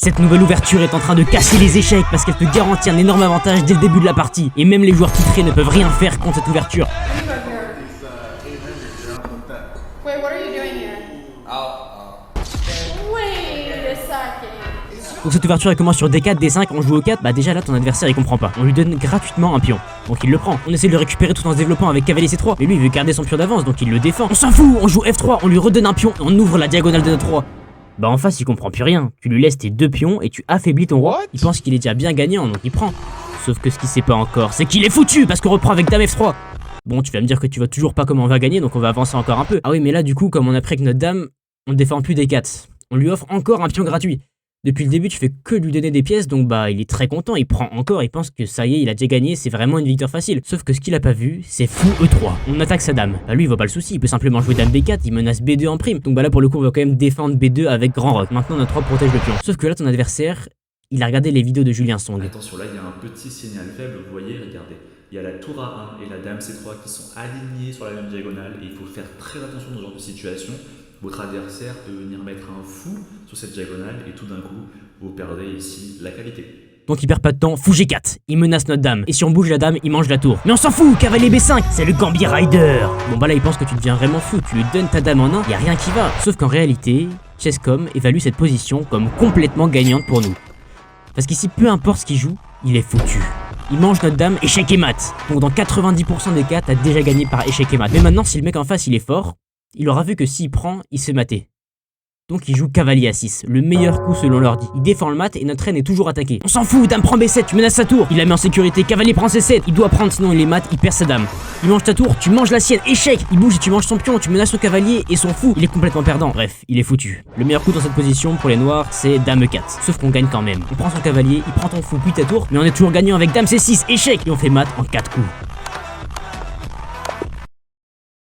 Cette nouvelle ouverture est en train de casser les échecs parce qu'elle te garantit un énorme avantage dès le début de la partie. Et même les joueurs titrés ne peuvent rien faire contre cette ouverture. Wait, what are you doing here? Wait a second. Donc cette ouverture elle commence sur D4, D5, on joue au 4, bah déjà là ton adversaire il comprend pas. On lui donne gratuitement un pion, donc il le prend. On essaie de le récupérer tout en se développant avec cavalier C3, mais lui il veut garder son pion d'avance, donc il le défend. On s'en fout, on joue F3, on lui redonne un pion, et on ouvre la diagonale de notre roi. Bah en face il comprend plus rien, tu lui laisses tes deux pions et tu affaiblis ton roi. Il pense qu'il est déjà bien gagnant, donc il prend. Sauf que ce qu'il sait pas encore, c'est qu'il est foutu, parce qu'on reprend avec dame F3. Bon, tu vas me dire que tu vois toujours pas comment on va gagner, donc on va avancer encore un peu. Ah oui, mais là du coup, comme on a pris avec notre dame, on ne défend plus des 4. On lui offre encore un pion gratuit. Depuis le début, tu fais que lui donner des pièces, donc bah il est très content, il prend encore, il pense que ça y est, il a déjà gagné, c'est vraiment une victoire facile. Sauf que ce qu'il a pas vu, c'est fou E3. On attaque sa dame. Bah lui, il voit pas le souci, il peut simplement jouer dame B4, il menace B2 en prime. Donc bah là pour le coup, on va quand même défendre B2 avec grand roc. Maintenant notre roi protège le pion. Sauf que là, ton adversaire, il a regardé les vidéos de Julien Song. Attention, là il y a un petit signal faible, vous voyez, regardez. Il y a la tour A1 et la dame C3 qui sont alignées sur la même diagonale et il faut faire très attention dans ce genre de situation. Votre adversaire peut venir mettre un fou sur cette diagonale et tout d'un coup, vous perdez ici la qualité. Donc il perd pas de temps, fou G4, il menace notre dame, et si on bouge la dame, il mange la tour. Mais on s'en fout, cavalier B5, c'est le Gambier Rider. Bon bah là il pense que tu deviens vraiment fou, tu lui donnes ta dame en 1, y a rien qui va. Sauf qu'en réalité, Chesscom évalue cette position comme complètement gagnante pour nous. Parce qu'ici, peu importe ce qu'il joue, il est foutu. Il mange notre dame, échec et mat. Donc dans 90% des cas, t'as déjà gagné par échec et mat. Mais maintenant, si le mec en face il est fort, il aura vu que s'il prend, il se fait mater. Donc il joue cavalier A6, le meilleur coup selon l'ordi. Il défend le mat et notre reine est toujours attaquée. On s'en fout, dame prend B7, tu menaces sa tour. Il la met en sécurité, cavalier prend C7. Il doit prendre sinon il est mat, il perd sa dame. Il mange ta tour, tu manges la sienne, échec. Il bouge et tu manges son pion, tu menaces son cavalier et son fou. Il est complètement perdant, bref, il est foutu. Le meilleur coup dans cette position pour les noirs, c'est dame E4. Sauf qu'on gagne quand même. On prend son cavalier, il prend ton fou puis ta tour, mais on est toujours gagnant avec dame C6, échec. Et on fait mat en 4 coups.